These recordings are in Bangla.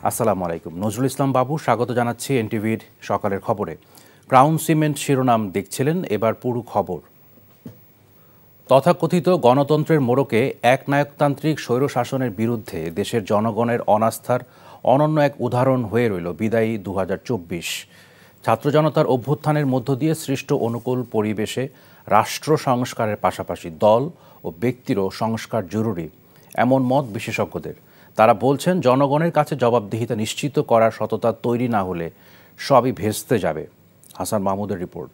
আসসালামু আলাইকুম। নজরুল ইসলাম বাবু স্বাগত জানাচ্ছি এনটিভির সকালের খবরে। ক্রাউন সিমেন্ট শিরোনাম দেখছিলেন, এবার পুরো খবর। তথাকথিত গণতন্ত্রের মোড়কে একনায়কতান্ত্রিক স্বৈরশাসনের বিরুদ্ধে দেশের জনগণের অনাস্থার অনন্য এক উদাহরণ হয়ে রইল বিদায়ী 2024। ছাত্র জনতার অভ্যুত্থানের মধ্য দিয়ে সৃষ্ট অনুকূল পরিবেশে রাষ্ট্র সংস্কারের পাশাপাশি দল ও ব্যক্তিরও সংস্কার জরুরি, এমন মত বিশেষজ্ঞদের। তারা বলছেন, জনগণের কাছে জবাবদিহিতা নিশ্চিত করার সততা তৈরি না হলে সবই ভেস্তে যাবে। হাসান মাহমুদের রিপোর্ট।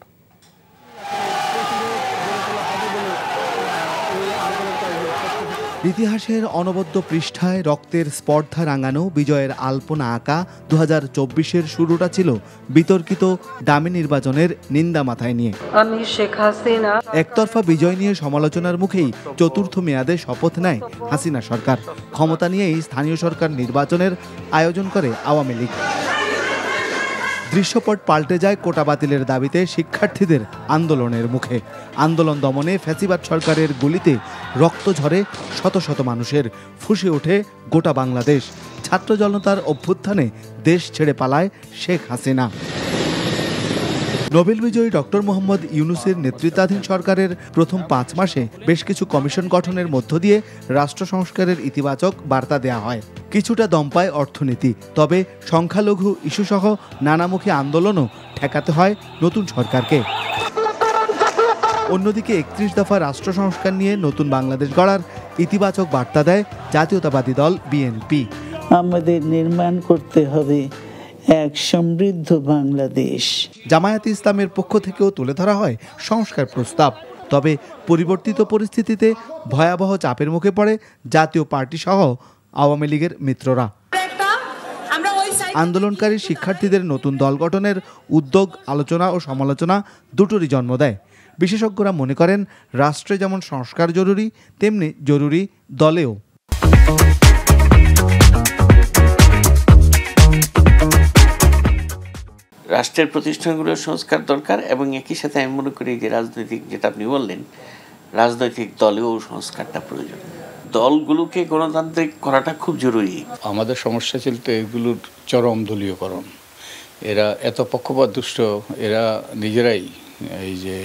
ইতিহাসের অনবদ্য পৃষ্ঠায় রক্তের স্পর্ধা রাঙানো বিজয়ের আলপনা আঁকা 2024-এর শুরুটা ছিল বিতর্কিত ডামি নির্বাচনের নিন্দা মাথায় নিয়ে। আমি শেখ হাসিনা একতরফা বিজয় নিয়ে সমালোচনার মুখেই চতুর্থ মেয়াদে শপথ নেয় হাসিনা সরকার। ক্ষমতা নিয়েই স্থানীয় সরকার নির্বাচনের আয়োজন করে আওয়ামী লীগ। দৃশ্যপট পাল্টে যায় কোটা বাতিলের দাবিতে শিক্ষার্থীদের আন্দোলনের মুখে। আন্দোলন দমনে ফ্যাসিবাদ সরকারের গুলিতে রক্ত ঝরে শত শত মানুষের, ফুঁসে ওঠে গোটা বাংলাদেশ। ছাত্র জনতার অভ্যুত্থানে দেশ ছেড়ে পালায় শেখ হাসিনা। নোবেল বিজয়ী ডক্টর মোহাম্মদ ইউনূসের নেতৃত্বাধীন সরকারের প্রথম 5 মাসে বেশ কিছু কমিশন গঠনের মধ্য দিয়ে রাষ্ট্র সংস্কারের ইতিবাচক বার্তা দেয়া হয়। কিছুটা দম পায় অর্থনীতি, তবে সংখ্যালঘু ইস্যুসহ নানামুখী আন্দোলনও ঠেকাতে হয় নতুন সরকারকে। অন্যদিকে 31 দফা রাষ্ট্র সংস্কার নিয়ে নতুন বাংলাদেশ গড়ার ইতিবাচক বার্তা দেয় জাতীয়তাবাদী দল বিএনপি। আমাদের নির্মাণ করতে হবে এক সমৃদ্ধ বাংলাদেশ। জামায়াতে ইসলামের পক্ষ থেকেও তুলে ধরা হয় সংস্কার প্রস্তাব, তবে পরিবর্তিত পরিস্থিতিতে ভয়াবহ চাপের মুখে পড়ে জাতীয় পার্টি সহ আওয়ামী লীগের মিত্ররা। আন্দোলনকারী শিক্ষার্থীদের নতুন দল গঠনের উদ্যোগ আলোচনা ও সমালোচনা দুটোরই জন্ম দেয়। বিশেষজ্ঞরা মনে করেন, রাষ্ট্রে যেমন সংস্কার জরুরি, তেমনি জরুরি দলেও। রাষ্ট্রের প্রতিষ্ঠানগুলোর সংস্কার দরকার এবং একই সাথে আমি মনে করি যে রাজনৈতিক, যেটা আপনি বললেন, রাজনৈতিক দলেও সংস্কারটা প্রয়োজন। দলগুলোকে গণতান্ত্রিক করাটা খুব জরুরি। আমাদের সমস্যা ছিল তো এগুলোর চরম দলীয়করণ। এরা এত পক্ষপাত দুষ্ট, এরা নিজেরাই এই যে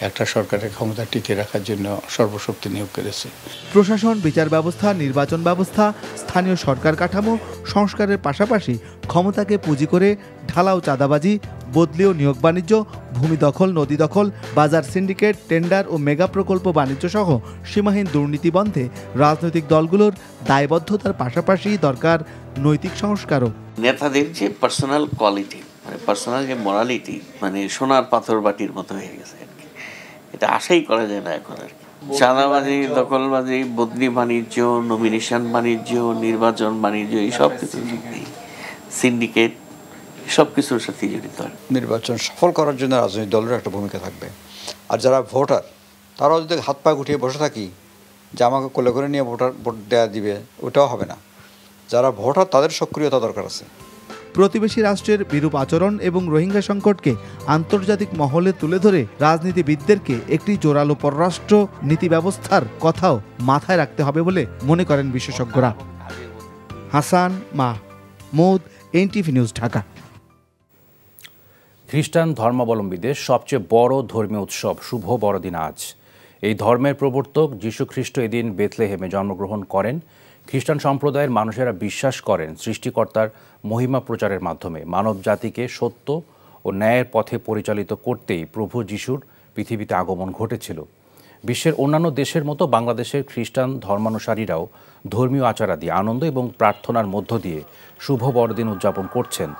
একটা সরকারের ক্ষমতা টিকে রাখার জন্য সর্বশক্তি নিয়োগ করেছে। প্রশাসন, বিচার ব্যবস্থা, নির্বাচন ব্যবস্থা, স্থানীয় সরকার কাঠামো সংস্কারের পাশাপাশি ক্ষমতাকে পুঁজি করে ঢালাও চাঁদাবাজি, বদলীয় নিয়োগ বাণিজ্য, ভূমি দখল, নদী দখল, বাজার সিন্ডিকেট, টেন্ডার ও মেগা প্রকল্প বাণিজ্য সহ সীমাহীন দুর্নীতি বন্ধে রাজনৈতিক দলগুলোর দায়বদ্ধতার পাশাপাশি দরকার নৈতিক সংস্কারও। নেতাদের যে পার্সোনাল কোয়ালিটি, মানে পার্সোনাল যে মোরালিটি, মানে সোনার পাথর বাটির মতো হয়ে গেছে আর কি। এটা আশাই করা যায় না এখন আর কি। চাঁদাবাজি, দখলবাজি, বদলি বাণিজ্য, নমিনেশন বাণিজ্য, নির্বাচন বাণিজ্য, এই সব কিছু সিন্ডিকেট, সব কিছুর সাথে জড়িত। নির্বাচন সফল করার জন্য রাজনৈতিক দলের একটা ভূমিকা থাকবে। আর যারা ভোটার, তারাও যদি হাত পা গুটিয়ে বসে থাকি যে আমাকে কোলে করে নিয়ে ভোট দেওয়া দিবে, ওটাও হবে না। যারা ভোটার, তাদের সক্রিয়তা দরকার আছে। প্রতিবেশী রাষ্ট্রের বিরূপ আচরণ এবং রোহিঙ্গা সংকটকে আন্তর্জাতিক মহলে তুলে ধরে রাজনীতিবিদদেরকে একটি জোরালো পররাষ্ট্র নীতি ব্যবস্থার কথাও মাথায় রাখতে হবে বলে মনে করেন বিশেষজ্ঞরা। Hasan Mahmud, NTV news, Dhaka. খ্রিস্টান ধর্মাবলম্বীদের সবচেয়ে বড় ধর্মীয় উৎসব শুভ বড়দিন আজ। এই ধর্মের প্রবর্তক যীশু খ্রিস্ট এদিন বেথলেহেমে জন্মগ্রহণ করেন। খ্রিস্টান সম্প্রদায়ের মানুষেরা বিশ্বাস করেন, সৃষ্টিকর্তার মহিমা প্রচারের মাধ্যমে মানব জাতিকে সত্য ও ন্যায়ের পথে পরিচালিত করতেই প্রভু যীশুর পৃথিবীতে আগমন ঘটেছিল। বিশ্বের অন্যান্য দেশের মতো বাংলাদেশের খ্রিস্টান ধর্মানুসারীরাও ধর্মীয় আচারাদি, আনন্দ এবং প্রার্থনার মধ্য দিয়ে শুভ বড়দিন উদযাপন করছেন।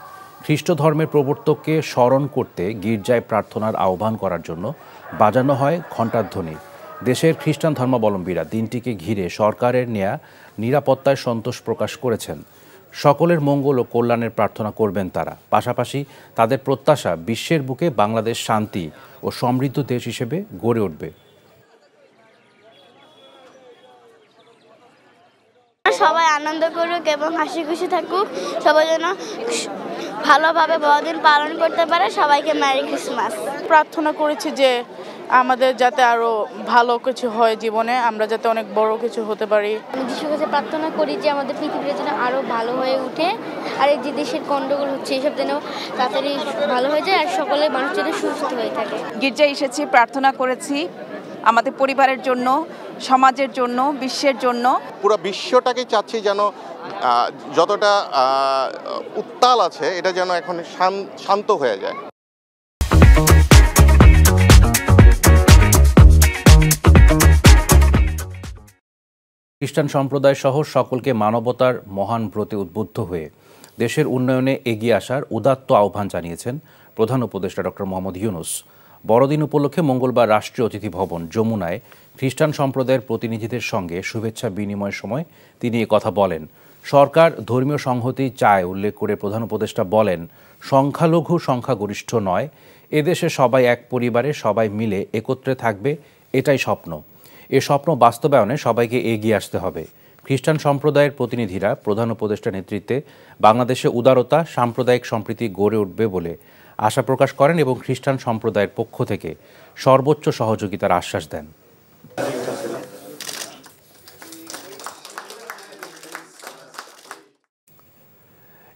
খ্রিস্ট ধর্মের প্রবর্তককে স্মরণ করতে গির্জায় প্রার্থনার আহ্বান করার জন্য বাজানো হয় ঘণ্টাধ্বনি। দেশের খ্রিস্টান ধর্মাবলম্বীরা দিনটিকে ঘিরে সরকারের নেয়া নিরাপত্তায় সন্তোষ প্রকাশ করেছেন। সকলের মঙ্গল ও কল্যাণের প্রার্থনা করবেন তারা। পাশাপাশি তাদের প্রত্যাশা, বিশ্বের বুকে বাংলাদেশ শান্তি ও সমৃদ্ধ দেশ হিসেবে গড়ে উঠবে। সবাই আনন্দ করুক এবং হাসি খুশি থাকুক, সবাই যেন ভালোভাবে বড়দিন পালন করতে পারে। সবাইকে মেরি ক্রিসমাস। প্রার্থনা করেছি যে আমাদের যাতে আরো ভালো কিছু হয় জীবনে, আমরা যাতে অনেক বড় কিছু হতে পারি। আমি যিশুর কাছে প্রার্থনা করি যে আমাদের পৃথিবীটা যেন আরো ভালো হয়ে ওঠে, আর এই যে দেশের গন্ডগোল হচ্ছে এসব যেন তাড়াতাড়ি ভালো হয়ে যায়, আর সকলের মানুষ যেন সুস্থ হয়ে থাকে। গির্জায় এসেছি, প্রার্থনা করেছি আমাদের পরিবারের জন্য, সমাজের জন্য, বিশ্বের জন্য। পুরো বিশ্বটাকে চাচ্ছি যেন যতটা উত্তাল আছে এটা যেন এখন শান্ত হয়ে যায়। খ্রিস্টান সম্প্রদায় সহ সকলকে মানবতার মহান ব্রতে উদ্বুদ্ধ হয়ে দেশের উন্নয়নে এগিয়ে আসার উদাত্ত আহ্বান জানিয়েছেন প্রধান উপদেষ্টা ডক্টর মোহাম্মদ ইউনূস। বড়দিন উপলক্ষে মঙ্গলবার রাষ্ট্রীয় অতিথি ভবন যমুনায় খ্রিস্টান সম্প্রদায়ের প্রতিনিধিদের সঙ্গে শুভেচ্ছা বিনিময়ের সময় তিনি কথা বলেন। সরকার ধর্মীয় সংহতি চায় উল্লেখ করে প্রধান উপদেষ্টা বলেন, সংখ্যালঘু সংখ্যাগরিষ্ঠ নয়, এদেশে সবাই এক পরিবারে সবাই মিলে একত্রে থাকবে, এটাই স্বপ্ন। এ স্বপ্ন বাস্তবায়নে সবাইকে এগিয়ে আসতে হবে। খ্রিস্টান সম্প্রদায়ের প্রতিনিধিরা প্রধান উপদেষ্টার নেতৃত্বে বাংলাদেশে উদারতা, সাম্প্রদায়িক সম্প্রীতি গড়ে উঠবে বলে আশা প্রকাশ করেন এবং খ্রিস্টান সম্প্রদায়ের পক্ষ থেকে সর্বোচ্চ সহযোগিতার আশ্বাস দেন।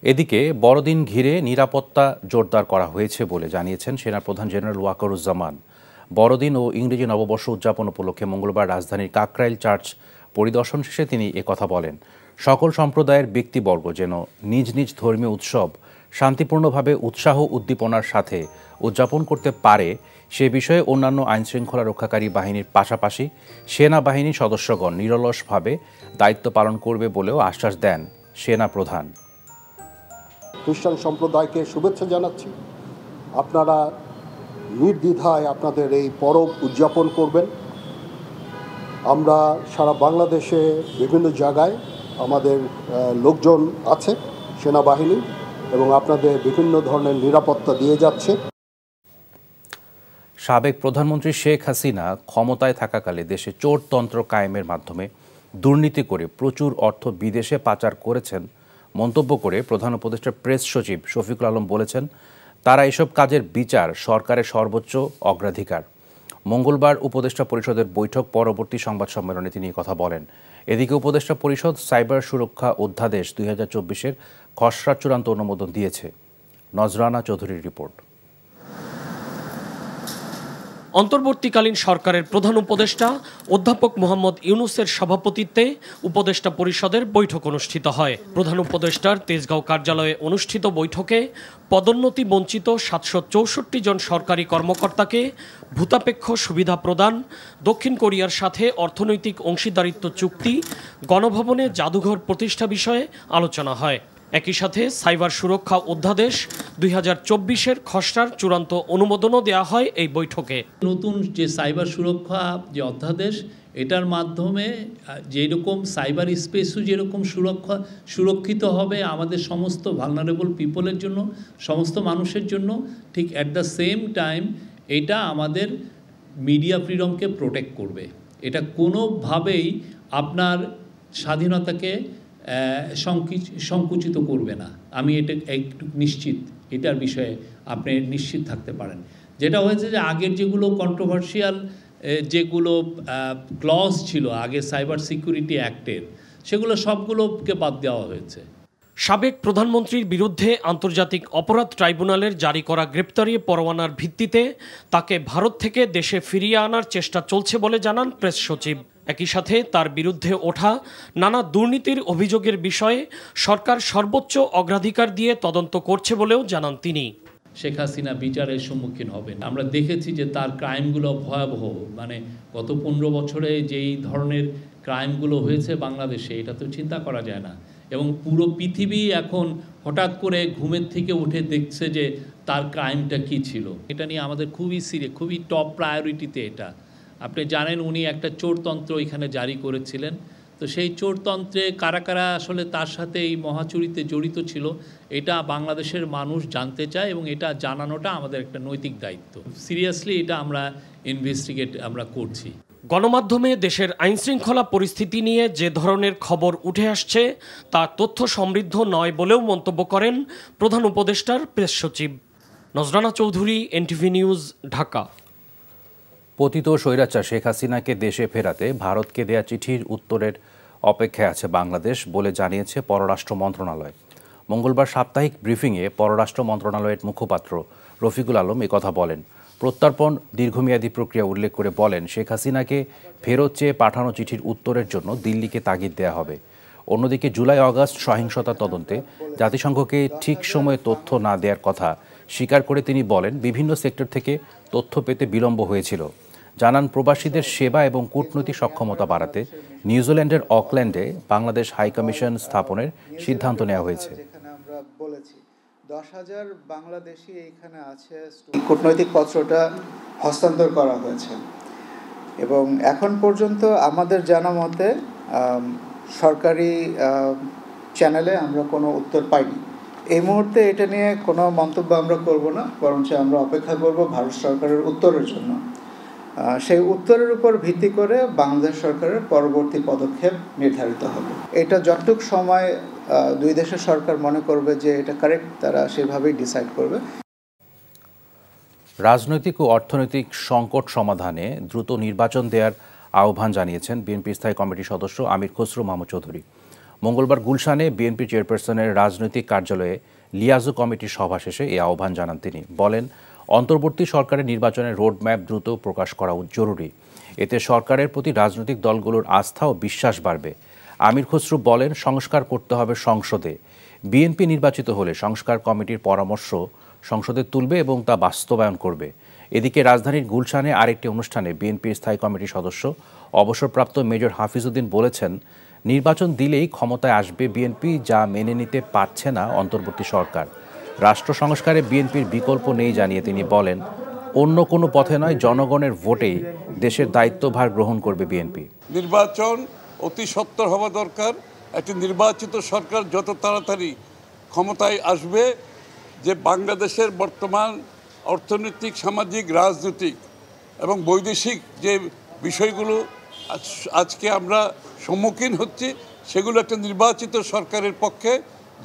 এদিকে বড়দিন ঘিরে নিরাপত্তা জোরদার করা হয়েছে বলে জানিয়েছেন সেনাপ্রধান জেনারেল ওয়াকারুজ্জামান। বড়দিন ও ইংরেজি নববর্ষ উদযাপন উপলক্ষে মঙ্গলবার রাজধানীর কাকরাইল চার্চ পরিদর্শন শেষে তিনি একথা বলেন। সকল সম্প্রদায়ের ব্যক্তিবর্গ যেন নিজ নিজ ধর্মীয় উৎসব শান্তিপূর্ণভাবে উৎসাহ উদ্দীপনার সাথে উদযাপন করতে পারে সে বিষয়ে অন্যান্য আইনশৃঙ্খলা রক্ষাকারী বাহিনীর পাশাপাশি সেনাবাহিনীর সদস্যগণ নিরলসভাবে দায়িত্ব পালন করবে বলেও আশ্বাস দেন সেনা প্রধান। খ্রিস্টান সম্প্রদায়কে শুভেচ্ছা জানাচ্ছি। আপনারা নির্দ্বিধায় আপনাদের এই পরব উদযাপন করবেন। আমরা সারা বাংলাদেশে বিভিন্ন জায়গায় আমাদের লোকজন আছে, সেনাবাহিনী, এবং আপনাদের বিভিন্ন ধরনের নিরাপত্তা দিয়ে যাচ্ছে। সাবেক প্রধানমন্ত্রী শেখ হাসিনা ক্ষমতায় থাকাকালে দেশে চোরতন্ত্র কায়েমের মাধ্যমে দুর্নীতি করে প্রচুর অর্থ বিদেশে পাচার করেছেন মন্তব্য করে প্রধান উপদেষ্টার প্রেস সচিব শফিকুল আলম বলেছেন, তারা এসব কাজের বিচার সরকারের সর্বোচ্চ অগ্রাধিকার। মঙ্গলবার উপদেষ্টা পরিষদের বৈঠক পরবর্তী সংবাদ সম্মেলনে তিনি কথা বলেন। এদিকে উপদেষ্টা পরিষদ সাইবার সুরক্ষা অধ্যাদেশ 2024-এর খসড়া চূড়ান্ত অনুমোদন দিয়েছে। নজরানা চৌধুরীর রিপোর্ট। অন্তর্বর্তীকালীন সরকারের প্রধান উপদেষ্টা অধ্যাপক মোহাম্মদ ইউনূসের সভাপতিত্বে উপদেষ্টা পরিষদের বৈঠক অনুষ্ঠিত হয়। প্রধান উপদেষ্টার তেজগাঁও কার্যালয়ে অনুষ্ঠিত বৈঠকে পদোন্নতি বঞ্চিত 764 জন সরকারি কর্মকর্তাকে ভূতাপেক্ষ সুবিধা প্রদান, দক্ষিণ কোরিয়ার সাথে অর্থনৈতিক অংশীদারিত্ব চুক্তি, গণভবনে জাদুঘর প্রতিষ্ঠা বিষয়ে আলোচনা হয়। একই সাথে সাইবার সুরক্ষা অধ্যাদেশ 2024-এর খসড়ার চূড়ান্ত অনুমোদনও দেওয়া হয় এই বৈঠকে। নতুন যে সাইবার সুরক্ষা যে অধ্যাদেশ, এটার মাধ্যমে যেরকম সাইবার স্পেসও যেরকম সুরক্ষিত হবে আমাদের সমস্ত ভালনারেবল পিপলের জন্য, সমস্ত মানুষের জন্য, ঠিক অ্যাট দ্য সেম টাইম এটা আমাদের মিডিয়া ফ্রিডমকে প্রোটেক্ট করবে। এটা কোনোভাবেই আপনার স্বাধীনতাকে সংকুচিত করবে না। আমি এটা একটু নিশ্চিত, এটার বিষয়ে আপনি নিশ্চিত থাকতে পারেন। যেটা হয়েছে যে আগের যেগুলো কন্ট্রোভার্সিয়াল যেগুলো ক্লজ ছিল আগে সাইবার সিকিউরিটি অ্যাক্টের, সেগুলো সবগুলোকে বাদ দেওয়া হয়েছে। সাবেক প্রধানমন্ত্রীর বিরুদ্ধে আন্তর্জাতিক অপরাধ ট্রাইব্যুনালের জারি করা গ্রেপ্তারি পরোয়ানার ভিত্তিতে তাকে ভারত থেকে দেশে ফিরিয়ে আনার চেষ্টা চলছে বলে জানান প্রেস সচিব। একই সাথে তার বিরুদ্ধে ওঠা নানা দুর্নীতির অভিযোগের বিষয়ে সরকার সর্বোচ্চ অগ্রাধিকার দিয়ে তদন্ত করছে বলেও জানান তিনি। শেখ হাসিনা বিচারের সম্মুখীন হবেন। আমরা দেখেছি যে তার ক্রাইমগুলো ভয়াবহ, মানে গত 15 বছরে যেই ধরনের ক্রাইমগুলো হয়েছে বাংলাদেশে, এটা তো চিন্তা করা যায় না। এবং পুরো পৃথিবী এখন হঠাৎ করে ঘুমের থেকে উঠে দেখছে যে তার ক্রাইমটা কি ছিল। এটা নিয়ে আমাদের খুবই টপ প্রায়োরিটিতে এটা। আপনি জানেন উনি একটা চোরতন্ত্র এখানে জারি করেছিলেন। তো সেই চোরতন্ত্রে কারা কারা আসলে তার সাথে এই মহাচুরিতে জড়িত ছিল, এটা বাংলাদেশের মানুষ জানতে চায় এবং এটা জানানোটা আমাদের একটা নৈতিক দায়িত্ব। সিরিয়াসলি এটা আমরা ইনভেস্টিগেট করছি। গণমাধ্যমে দেশের আইনশৃঙ্খলা পরিস্থিতি নিয়ে যে ধরনের খবর উঠে আসছে তা তথ্য সমৃদ্ধ নয় বলেও মন্তব্য করেন প্রধান উপদেষ্টার প্রেস সচিব। নজরানা চৌধুরী, এনটিভি নিউজ, ঢাকা। পতিত স্বৈরাচার শেখ হাসিনাকে দেশে ফেরাতে ভারতকে দেয়া চিঠির উত্তরের অপেক্ষায় আছে বাংলাদেশ বলে জানিয়েছে পররাষ্ট্র মন্ত্রণালয়। মঙ্গলবার সাপ্তাহিক ব্রিফিংয়ে পররাষ্ট্র মন্ত্রণালয়ের মুখপাত্র রফিকুল আলম একথা বলেন। প্রত্যর্পণ দীর্ঘমেয়াদী প্রক্রিয়া উল্লেখ করে বলেন, শেখ হাসিনাকে ফেরত চেয়ে পাঠানো চিঠির উত্তরের জন্য দিল্লিকে তাগিদ দেওয়া হবে। অন্যদিকে জুলাই আগস্ট সহিংসতা তদন্তে জাতিসংঘকে ঠিক সময়ে তথ্য না দেওয়ার কথা স্বীকার করে তিনি বলেন, বিভিন্ন সেক্টর থেকে তথ্য পেতে বিলম্ব হয়েছিল। জানান, প্রবাসীদের সেবা এবং কূটনৈতিক সক্ষমতা বাড়াতে নিউজিল্যান্ডের অকল্যান্ডে বাংলাদেশ হাইকমিশন স্থাপনের সিদ্ধান্ত নেওয়া হয়েছে। 10,000 বাংলাদেশি এখানে আছে। কূটনৈতিক পত্রটা হস্তান্তর করা হয়েছে এবং এখন পর্যন্ত আমাদের জানা মতে সরকারি চ্যানেলে আমরা কোনো উত্তর পাইনি। এই মুহূর্তে এটা নিয়ে কোনো মন্তব্য আমরা করব না, বরঞ্চ আমরা অপেক্ষা করব ভারত সরকারের উত্তরের জন্য। সেই উত্তরের উপর ভিত্তি করে বাংলাদেশ সরকারের পরবর্তী পদক্ষেপ নির্ধারিত হবে। এটা যতটুক সময় দুই দেশের সরকার মনে করবে যে এটা কারেক্ট, তারা সেভাবেই ডিসাইড করবে। রাজনৈতিক ও অর্থনৈতিক সংকট সমাধানে দ্রুত নির্বাচন দেওয়ার আহ্বান জানিয়েছেন বিএনপি স্থায়ী কমিটির সদস্য আমির খসরু মাহমুদ চৌধুরী। মঙ্গলবার গুলশানে বিএনপি চেয়ারপারসনের রাজনৈতিক কার্যালয়ে লিয়াজু কমিটির সভা শেষে এই আহ্বান জানান তিনি। বলেন, অন্তর্বর্তী সরকারের নির্বাচনের রোডম্যাপ দ্রুত প্রকাশ করা জরুরি। এতে সরকারের প্রতি রাজনৈতিক দলগুলোর আস্থা ও বিশ্বাস বাড়বে। আমির খসরু বলেন, সংস্কার করতে হবে সংসদে। বিএনপি নির্বাচিত হলে সংস্কার কমিটির পরামর্শ সংসদে তুলবে এবং তা বাস্তবায়ন করবে। এদিকে রাজধানীর গুলশানে আরেকটি অনুষ্ঠানে বিএনপির স্থায়ী কমিটির সদস্য অবসরপ্রাপ্ত মেজর হাফিজউদ্দিন বলেছেন, নির্বাচন দিলেই ক্ষমতায় আসবে বিএনপি, যা মেনে নিতে পারছে না অন্তর্বর্তী সরকার। রাষ্ট্র সংস্কারে বিএনপির বিকল্প নেই জানিয়ে তিনি বলেন, অন্য কোনো পথে নয়, জনগণের ভোটেই দেশের দায়িত্বভার গ্রহণ করবে বিএনপি। নির্বাচন অতি সত্বর হওয়া দরকার। একটি নির্বাচিত সরকার যত তাড়াতাড়ি ক্ষমতায় আসবে, যে বাংলাদেশের বর্তমান অর্থনৈতিক, সামাজিক, রাজনৈতিক এবং বৈদেশিক যে বিষয়গুলো আজকে আমরা সম্মুখীন হচ্ছি, সেগুলো একটা নির্বাচিত সরকারের পক্ষে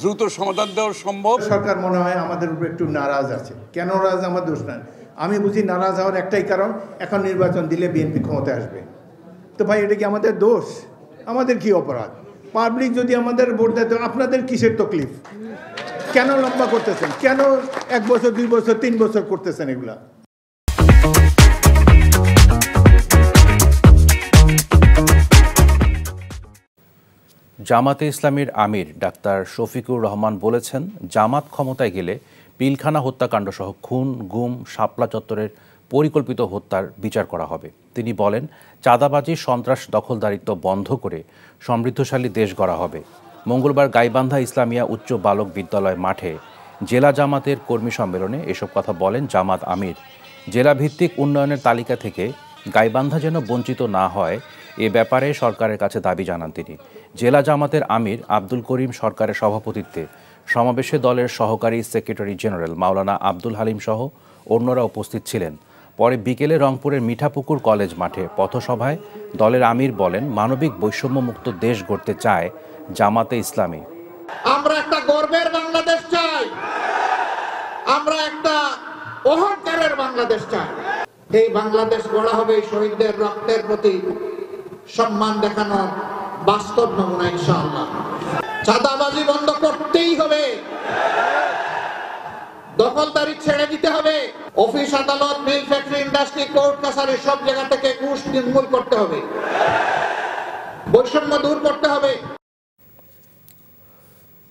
দ্রুত সমাধান দেওয়া সম্ভব। সরকার মনে হয় আমাদের উপর একটু নারাজ আছে। কেন নারাজ? আমার দোষ না। আমি বুঝি নারাজ হওয়ার একটাই কারণ, এখন নির্বাচন দিলে বিএনপি ক্ষমতায় আসবে। তো ভাই, এটা কি আমাদের দোষ? আমাদের কি অপরাধ? পাবলিক যদি আমাদের ভোট দেয়, তো আপনাদের কিসের তকলিফ? কেন লম্বা করতেছেন? কেন 1 বছর, 2 বছর, 3 বছর করতেছেন এগুলা? জামাতে ইসলামীর আমির ডাক্তার শফিকুর রহমান বলেছেন, জামাত ক্ষমতায় গেলে পিলখানা হত্যাকাণ্ড সহ খুন, গুম, শাপলা চত্বরের পরিকল্পিত হত্যার বিচার করা হবে। তিনি বলেন, চাঁদাবাজি, সন্ত্রাস, দখলদারিত্ব বন্ধ করে সমৃদ্ধশালী দেশ গড়া হবে। মঙ্গলবার গাইবান্ধা ইসলামিয়া উচ্চ বালক বিদ্যালয় মাঠে জেলা জামাতের কর্মী সম্মেলনে এসব কথা বলেন জামাত আমির। জেলাভিত্তিক উন্নয়নের তালিকা থেকে গাইবান্ধা যেন বঞ্চিত না হয়, এ ব্যাপারে সরকারের কাছে দাবি জানান তিনি। জেলা জামাতের আমির আব্দুল করিম সরকারের সভাপতিত্বে সমাবেশে দলের সহকারী সেক্রেটারি জেনারেল মাওলানা আব্দুল হালিম সহ অন্যরা উপস্থিত ছিলেন। পরে বিকেলে রংপুরের মিঠাপুকুর কলেজ মাঠে পথসভায় দলের আমির বলেন, মানবিক বৈষম্যমুক্ত দেশ গড়তে চায় জামাতে ইসলামী। আমরা একটা গর্বের বাংলাদেশ চাই, আমরা একটা অহংকারের বাংলাদেশ চাই। এই বাংলাদেশ গড়া হবে শহীদদের রক্তের প্রতি সম্মান দেখানোর বাস্তব নমুনা ইনশাআল্লাহ। চাঁদাবাজি বন্ধ করতেই হবে, দখলদারি ছেড়ে দিতে হবে, অফিস, আদালত, মিল, ফ্যাক্টরি, ইন্ডাস্ট্রি, কোর্ট কাছারি সব জায়গা থেকে ঘুষ নির্মূল করতে হবে, বৈষম্য দূর করতে হবে।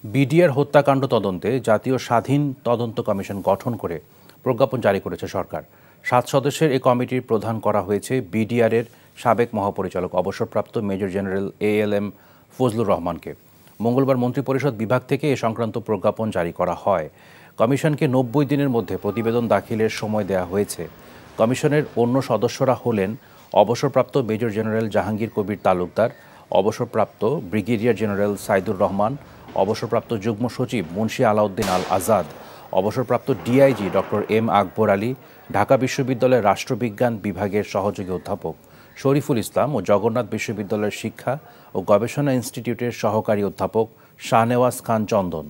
বিডিআর হত্যাকাণ্ড তদন্তে জাতীয় স্বাধীন তদন্ত কমিশন গঠন করে প্রজ্ঞাপন জারি করেছে সরকার। 7 সদস্যের এই কমিটির প্রধান করা হয়েছে বিডিআরের সাবেক মহাপরিচালক অবসরপ্রাপ্ত মেজর জেনারেল ALM ফজলুর রহমানকে। মঙ্গলবার মন্ত্রিপরিষদ বিভাগ থেকে এ সংক্রান্ত প্রজ্ঞাপন জারি করা হয়। কমিশনকে 90 দিনের মধ্যে প্রতিবেদন দাখিলের সময় দেওয়া হয়েছে। কমিশনের অন্য সদস্যরা হলেন অবসরপ্রাপ্ত মেজর জেনারেল জাহাঙ্গীর কবির তালুকদার, অবসরপ্রাপ্ত ব্রিগেডিয়ার জেনারেল সাইদুর রহমান, অবসরপ্রাপ্ত যুগ্ম সচিব মুন্সি আলাউদ্দিন আল আজাদ, অবসরপ্রাপ্ত DIG doctor M Akbar Ali, Dhaka বিশ্ববিদ্যালয়ের রাষ্ট্রবিজ্ঞান বিভাগের সহযোগী অধ্যাপক শরীফুল ইসলাম ও জগন্নাথ বিশ্ববিদ্যালয়ের শিক্ষা ও গবেষণা ইনস্টিটিউটের সহকারী অধ্যাপক শাহনেওয়াজ খান চন্দন।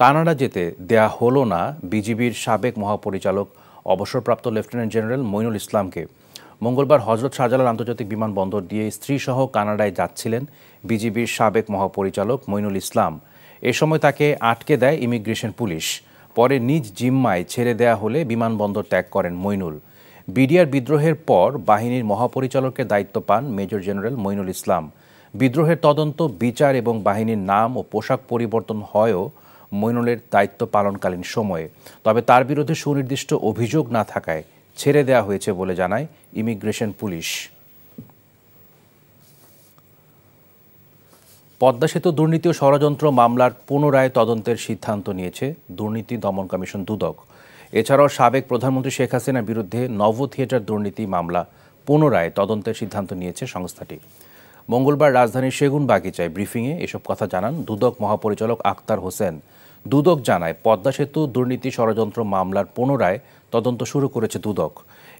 কানাডা যেতে দেয়া হলো না বিজিবির সাবেক মহাপরিচালক অবসরপ্রাপ্ত লেফটেন্যান্ট জেনারেল মইনুল ইসলামকে। মঙ্গলবার হজরত শাহজালাল আন্তর্জাতিক বিমানবন্দর দিয়ে স্ত্রীসহ কানাডায় যাচ্ছিলেন বিজিবির সাবেক মহাপরিচালক মইনুল ইসলাম। এ সময় তাকে আটকে দেয় ইমিগ্রেশন পুলিশ। পরে নিজ জিম্মায় ছেড়ে দেয়া হলে বিমানবন্দর ত্যাগ করেন মইনুল। বিডিআর বিদ্রোহের পর বাহিনীর মহাপরিচালকের দায়িত্ব পান মেজর জেনারেল মইনুল ইসলাম। বিদ্রোহের তদন্ত, বিচার এবং বাহিনীর নাম ও পোশাক পরিবর্তন হয়ও মইনুলের দায়িত্ব পালনকালীন সময়ে। তবে তার বিরুদ্ধে সুনির্দিষ্ট অভিযোগ না থাকায় ছেড়ে দেওয়া হয়েছে বলে জানায় ইমিগ্রেশন পুলিশ। পদ্মা সেতু দুর্নীতি ও ষড়যন্ত্র মামলার পুনরায় তদন্তের সিদ্ধান্ত নিয়েছে দুর্নীতি দমন কমিশন দুদক। এছাড়াও সাবেক প্রধানমন্ত্রী শেখ হাসিনার বিরুদ্ধে নভ থিয়েটার দুর্নীতি মামলা পুনরায় তদন্তের সিদ্ধান্ত নিয়েছে সংস্থাটি। মঙ্গলবার রাজধানীর সেগুনবাগিচায় ব্রিফিংয়ে এসব কথা জানান দুদক মহাপরিচালক আক্তার হোসেন। দুদক জানায়, পদ্মা সেতু দুর্নীতি ষড়যন্ত্র মামলার পুনরায় তদন্ত শুরু করেছে দুদক।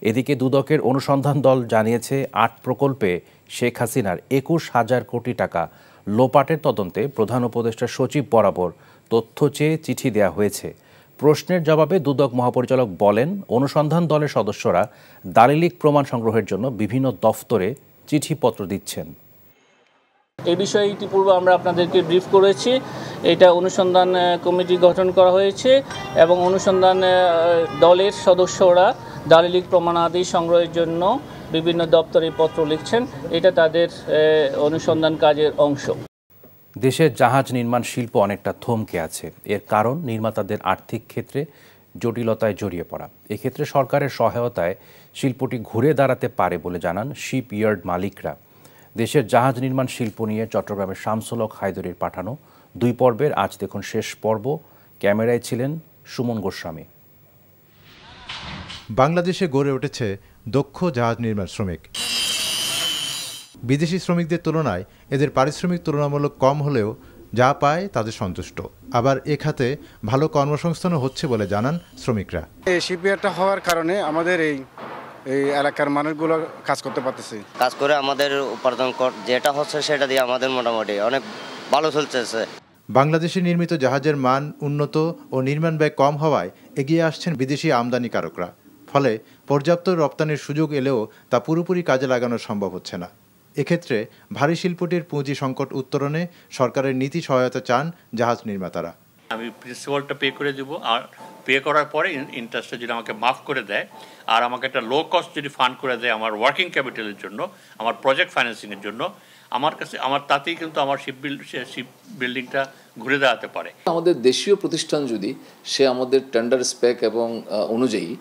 এদিকে দুদকের অনুসন্ধান দল জানিয়েছে ৮ প্রকল্পে শেখ হাসিনার ২১,০০০ কোটি টাকা লোপাটের তদন্তে প্রধান উপদেষ্টা সচিব বরাবর তথ্য চেয়ে চিঠি দেওয়া হয়েছে। প্রশ্নের জবাবে দুদক মহাপরিচালক বলেন, অনুসন্ধান দলের সদস্যরা দালিলিক প্রমাণ সংগ্রহের জন্য বিভিন্ন দফতরে চিঠিপত্র দিচ্ছেন। এই বিষয়ে ইতিপূর্বে আমরা আপনাদেরকে ব্রিফ করেছি। এটা অনুসন্ধান কমিটি গঠন করা হয়েছে এবং অনুসন্ধান দলের সদস্যরা দালিলিক প্রমাণাদি সংগ্রহের জন্য বিভিন্ন দপ্তরে পত্র লিখছেন। এটা তাদের অনুসন্ধান কাজের অংশ। দেশের জাহাজ নির্মাণ শিল্প অনেকটা থমকে আছে। এর কারণ নির্মাতাদের আর্থিক ক্ষেত্রে জটিলতায় জড়িয়ে পড়া। এক্ষেত্রে সরকারের সহায়তায় শিল্পটি ঘুরে দাঁড়াতে পারে বলে জানান শিপ ইয়ার্ড মালিকরা। দেশের জাহাজ নির্মাণ শিল্প নিয়ে চট্টগ্রামের শামসুল হক হায়দরীর পাঠানো 2 পর্বের আজ দেখুন শেষ পর্ব। ক্যামেরায় ছিলেন সুমন গোস্বামী। বাংলাদেশে গড়ে উঠেছে দক্ষ জাহাজ নির্মাণ শ্রমিক। বিদেশি শ্রমিকদের তুলনায় এদের পারিশ্রমিক তুলনামূলক কম হলেও যা পায় তাদের সন্তুষ্ট। আবার এ খাতে ভালো কর্মসংস্থানও হচ্ছে বলে জানান শ্রমিকরা। এই শিপইয়ার্ডটা হওয়ার কারণে আমাদের এই এলাকার মানুষগুলো কাজ করতে পারতেছে। কাজ করে আমাদের উপার্জন যেটা হচ্ছে সেটা দিয়ে আমাদের মোটামুটি অনেক ভালো চলতেছে। বাংলাদেশে নির্মিত জাহাজের মান উন্নত ও নির্মাণ ব্যয় কম হওয়ায় এগিয়ে আসছেন বিদেশি আমদানিকারকরা। ফলে পর্যাপ্ত রপ্তানির সুযোগ এলেও তা পুরোপুরি কাজে লাগানো সম্ভব হচ্ছে না। এক্ষেত্রে ভারী শিল্পটির পুঁজি সংকট উত্তরণে সরকারের নীতি সহায়তা চান জাহাজ নির্মাতারা। আমি প্রিন্সিপালটা পে করে দেবো, আর পে করার পরে ইন্টারেস্টটা যদি আমাকে মাফ করে দেয় আর আমাকে একটা লো কস্ট যদি ফান্ড করে দেয় আমার ওয়ার্কিং ক্যাপিটালের জন্য, আমার প্রজেক্ট ফাইন্যান্সিংয়ের জন্য, আমার তাতেই কিন্তু আমার শিপ বিল্ডিংটা ঘুরে দাঁড়াতে পারে। আমাদের দেশীয় প্রতিষ্ঠান যদি সে আমাদের টেন্ডার স্পেক এবং অনুযায়ী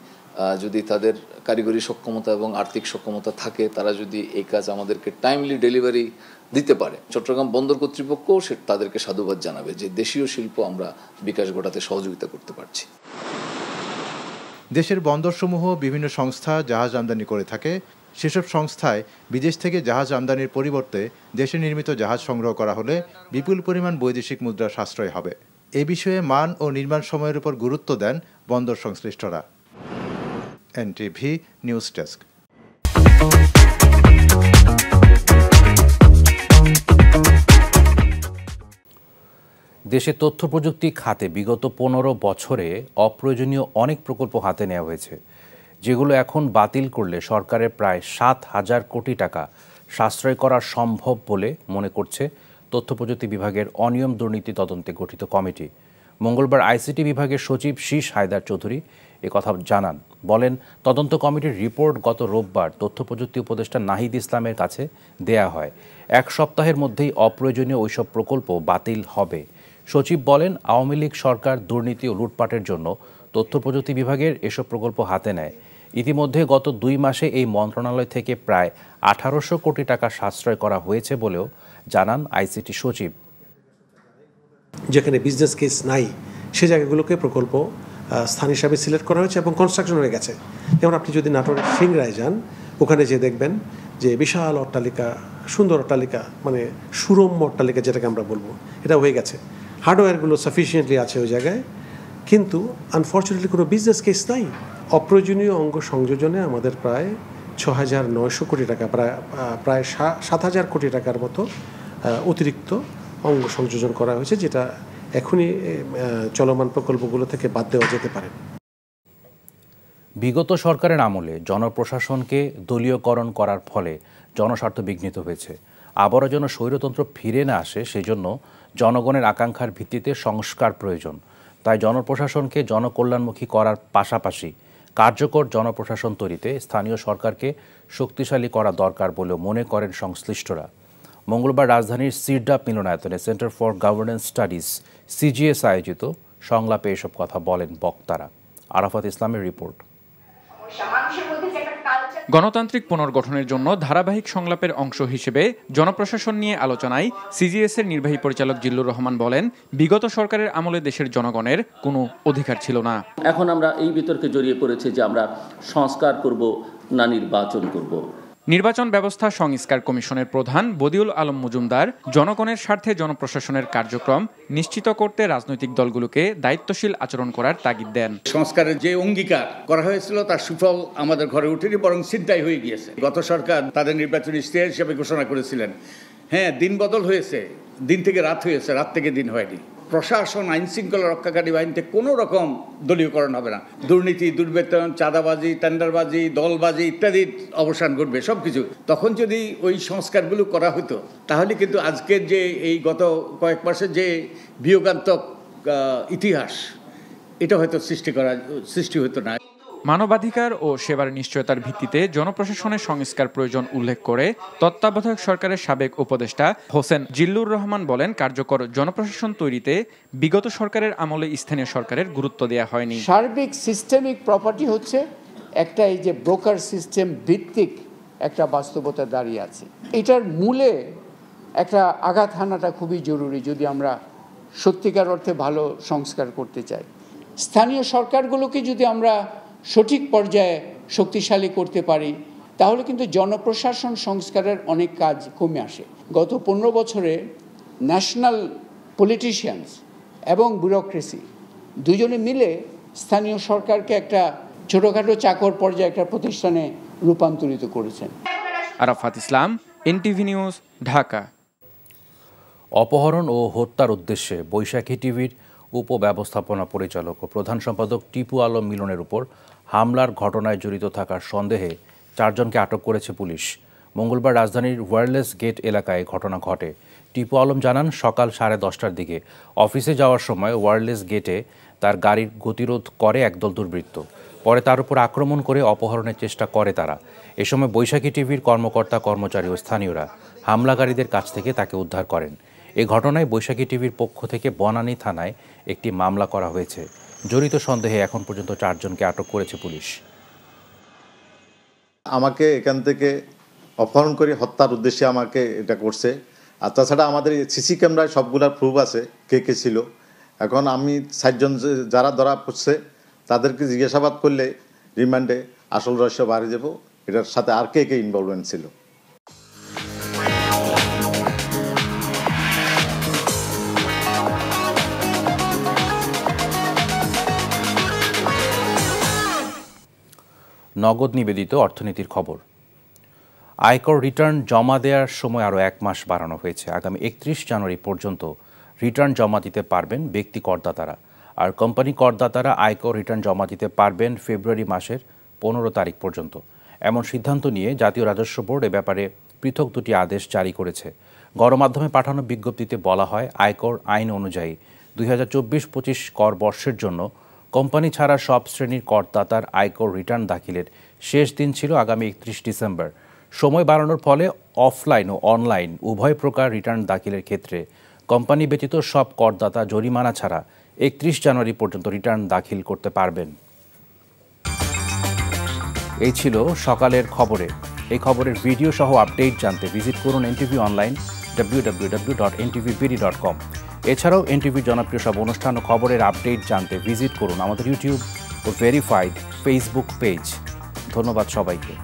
যদি তাদের কারিগরি সক্ষমতা এবং আর্থিক সক্ষমতা থাকে, তারা যদি এই কাজ আমাদেরকে টাইমলি ডেলিভারি দিতে পারে, চট্টগ্রাম বন্দর কর্তৃপক্ষ তাদেরকে সাধুবাদ জানাবে যে দেশীয় শিল্প আমরা বিকাশ ঘটাতে সহযোগিতা করতে পারছি। দেশের বন্দরসমূহ বিভিন্ন সংস্থা জাহাজ আমদানি করে থাকে। সেসব সংস্থায় বিদেশ থেকে জাহাজ আমদানির পরিবর্তে দেশে নির্মিত জাহাজ সংগ্রহ করা হলে বিপুল পরিমাণ বৈদেশিক মুদ্রা সাশ্রয় হবে। এ বিষয়ে মান ও নির্মাণ সময়ের উপর গুরুত্ব দেন বন্দর সংশ্লিষ্টরা। NTV news desk. দেশে তথ্য প্রযুক্তি খাতে বিগত 15 বছরে অপ্রয়োজনীয় অনেক প্রকল্প হাতে নেওয়া হয়েছে, যেগুলো এখন বাতিল করলে সরকারের প্রায় 7,000 কোটি টাকা সাশ্রয় করা সম্ভব বলে মনে করছে তথ্য প্রযুক্তি বিভাগের অনিয়ম দুর্নীতি তদন্তে গঠিত কমিটি। মঙ্গলবার আইসিটি বিভাগের সচিব শীষ হায়দার চৌধুরী একথা জানান। বলেন, তদন্ত কমিটির রিপোর্ট গত রোববার তথ্য প্রযুক্তি উপদেষ্টা নাহিদ ইসলামের কাছে দেয়া হয়। 1 সপ্তাহের মধ্যেই অপ্রয়োজনীয় ওইসব প্রকল্প বাতিল হবে। সচিব বলেন, আওয়ামী লীগ সরকার দুর্নীতি ও লুটপাটের জন্য তথ্য প্রযুক্তি বিভাগের এসব প্রকল্প হাতে নেয়। ইতিমধ্যে গত 2 মাসে এই মন্ত্রণালয় থেকে প্রায় 1800 কোটি টাকা সাশ্রয় করা হয়েছে বলেও জানান আইসিটি সচিব। যেখানে বিজনেস কেস নাই সে জায়গাগুলোকে প্রকল্প স্থান হিসাবে সিলেক্ট করা হয়েছে এবং কনস্ট্রাকশন হয়ে গেছে। যেমন আপনি যদি নাটোরের সিংড়ায় যান, ওখানে যে দেখবেন যে বিশাল অট্টালিকা, সুন্দর অট্টালিকা, মানে সুরম্য অট্টালিকা যেটাকে আমরা বলবো, এটা হয়ে গেছে। হার্ডওয়্যারগুলো সাফিসিয়েন্টলি আছে ওই জায়গায়, কিন্তু আনফর্চুনেটলি কোনো বিজনেস কেস নাই। অপ্রয়োজনীয় অঙ্গ সংযোজনে আমাদের প্রায় 6,900 কোটি টাকা, প্রায় 7,000 কোটি টাকার মতো অতিরিক্ত অঙ্গ সংযোজন করা হয়েছে, যেটা এখনই চলমান প্রকল্পগুলো থেকে বাদ দেওয়া যেতে পারে। বিগত সরকারের আমলে জনপ্রশাসনকে দলীয়করণ করার ফলে জনস্বার্থ বিঘ্নিত হয়েছে। আবারও যেন স্বৈরতন্ত্র ফিরে না আসে সেজন্য জনগণের আকাঙ্ক্ষার ভিত্তিতে সংস্কার প্রয়োজন। তাই জনপ্রশাসনকে জনকল্যাণমুখী করার পাশাপাশি কার্যকর জনপ্রশাসন তৈরিতে স্থানীয় সরকারকে শক্তিশালী করা দরকার বলেও মনে করেন সংশ্লিষ্টরা। মঙ্গলবার রাজধানীর সিরডাপ মিলনায়তনে centre for governance studies CGS আয়োজিত সংলাপে এসব কথা বলেন বক্তারা। আরাফাত ইসলামের রিপোর্ট। গণতান্ত্রিক পুনর্গঠনের জন্য ধারাবাহিক সংলাপের অংশ হিসেবে জনপ্রশাসন নিয়ে আলোচনায় সিজিএস-এর নির্বাহী পরিচালক জিল্লুর রহমান বলেন, বিগত সরকারের আমলে দেশের জনগণের কোনো অধিকার ছিল না। এখন আমরা এই বিতর্কে জড়িয়ে পড়েছি যে আমরা সংস্কার করব না নির্বাচন করব। নির্বাচন ব্যবস্থা সংস্কার কমিশনের প্রধান বদিউল আলম মজুমদার জনগণের স্বার্থে জনপ্রশাসনের কার্যক্রম নিশ্চিত করতে রাজনৈতিক দলগুলোকে দায়িত্বশীল আচরণ করার তাগিদ দেন। সংস্কারের যে অঙ্গীকার করা হয়েছিল তার সুফল আমাদের ঘরে উঠেনি, বরং ছিনতাই হয়ে গিয়েছে। গত সরকার তাদের নির্বাচনী ইশতেহার হিসেবে ঘোষণা করেছিলেন, হ্যাঁ দিন বদল হয়েছে, দিন থেকে রাত হয়েছে, রাত থেকে দিন হয়নি। প্রশাসন, আইন শৃঙ্খলা রক্ষাকারী বাহিনীতে কোনো রকম দলীয়করণ হবে না। দুর্নীতি, দুর্বেতন, চাঁদাবাজি, টেন্ডারবাজি, দলবাজি ইত্যাদির অবসান ঘটবে সবকিছু। তখন যদি ওই সংস্কারগুলো করা হতো তাহলে কিন্তু আজকের যে এই গত কয়েক মাসের যে বিয়োগান্তক ইতিহাস, এটা হয়তো সৃষ্টি হতো না। মানবাধিকার ও সেবার নিশ্চয়তার ভিত্তিতে জনপ্রশাসনের সংস্কার প্রয়োজন উল্লেখ করে তত্ত্বাবধায়ক সরকারের সাবেক উপদেষ্টা হোসেন জিল্লুর রহমান বলেন, কার্যকর জনপ্রশাসন তৈরিতে বিগত সরকারের আমলে স্থানীয় সরকারের গুরুত্ব দেওয়া হয়নি। সার্বিক সিস্টেমিক প্রপার্টি হচ্ছে একটা এই যে ব্রোকার সিস্টেম ভিত্তিক একটা বাস্তবতা দাঁড়িয়ে আছে। এটার মূলে একটা আঘাত হানাটা খুবই জরুরি যদি আমরা সত্যিকার অর্থে ভালো সংস্কার করতে চাই। স্থানীয় সরকারগুলোকে যদি আমরা সঠিক পর্যায়ে শক্তিশালী করতে পারি তাহলে কিন্তু জনপ্রশাসন সংস্কারের অনেক কাজ কমে আসে। গত 15 বছরে ন্যাশনাল পলিটিশিয়ানস এবং ব্যুরোক্রেসি দুজনে মিলে স্থানীয় সরকারকে একটা ছোটোখাটো চাকর পর্যায়ে একটা প্রতিষ্ঠানে রূপান্তরিত করেছেন। আরাফাত ইসলাম, এনটিভি নিউজ, ঢাকা। অপহরণ ও হত্যার উদ্দেশ্যে বৈশাখী টিভির উপব্যবস্থাপনা পরিচালক ও প্রধান সম্পাদক টিপু আলম মিলনের উপর হামলার ঘটনায় জড়িত থাকার সন্দেহে 4 জনকে আটক করেছে পুলিশ। মঙ্গলবার রাজধানীর ওয়্যারলেস গেট এলাকায় ঘটনা ঘটে। টিপু আলম জানান, সকাল 10:30টার দিকে অফিসে যাওয়ার সময় ওয়্যারলেস গেটে তার গাড়ির গতিরোধ করে একদল দুর্বৃত্ত। পরে তার উপর আক্রমণ করে অপহরণের চেষ্টা করে তারা। এ সময় বৈশাখী টিভির কর্মকর্তা, কর্মচারী ও স্থানীয়রা হামলাকারীদের কাছ থেকে তাকে উদ্ধার করেন। এ ঘটনায় বৈশাখী টিভির পক্ষ থেকে বনানী থানায় একটি মামলা করা হয়েছে। জড়িত সন্দেহে এখন পর্যন্ত 4 জনকে আটক করেছে পুলিশ। আমাকে এখান থেকে অপহরণ করে হত্যার উদ্দেশ্যে আমাকে এটা করছে। আর তাছাড়া আমাদের সিসি ক্যামেরায় সবগুলার প্রুফ আছে কে কে ছিল। এখন আমি 4 জন যারা ধরা পড়ছে তাদেরকে জিজ্ঞাসাবাদ করলে রিমান্ডে আসল রহস্য বাড়ি যাব, এটার সাথে আর কে কে ইনভলভমেন্ট ছিল। নগদ নিবেদিত অর্থনীতির খবর। আয়কর রিটার্ন জমা দেওয়ার সময় আরও 1 মাস বাড়ানো হয়েছে। আগামী 31 জানুয়ারি পর্যন্ত রিটার্ন জমা দিতে পারবেন ব্যক্তি করদাতারা, আর কোম্পানি করদাতারা আয়কর রিটার্ন জমা দিতে পারবেন ফেব্রুয়ারি মাসের 15 তারিখ পর্যন্ত। এমন সিদ্ধান্ত নিয়ে জাতীয় রাজস্ব বোর্ড এ ব্যাপারে পৃথক 2টি আদেশ জারি করেছে। গণমাধ্যমে পাঠানো বিজ্ঞপ্তিতে বলা হয়, আয়কর আইন অনুযায়ী 2024-25 কর বর্ষের জন্য কোম্পানি ছাড়া সব শ্রেণীর করদাতার আয়কর রিটার্ন দাখিলের শেষ দিন ছিল আগামী 31 ডিসেম্বর। সময় বাড়ানোর ফলে অফলাইন ও অনলাইন উভয় প্রকার রিটার্ন দাখিলের ক্ষেত্রে কোম্পানি ব্যতীত সব করদাতা জরিমানা ছাড়া 31 জানুয়ারি পর্যন্ত রিটার্ন দাখিল করতে পারবেন। এই ছিল সকালের খবরে। এই খবরের ভিডিও সহ আপডেট জানতে ভিজিট করুন এনটিভি অনলাইন www.ntvbd.com। এছাড়াও এনটিভির জনপ্রিয় সব অনুষ্ঠান ও খবরের আপডেট জানতে ভিজিট করুন আমাদের ইউটিউব ও ভেরিফাইড ফেসবুক পেজ। ধন্যবাদ সবাইকে।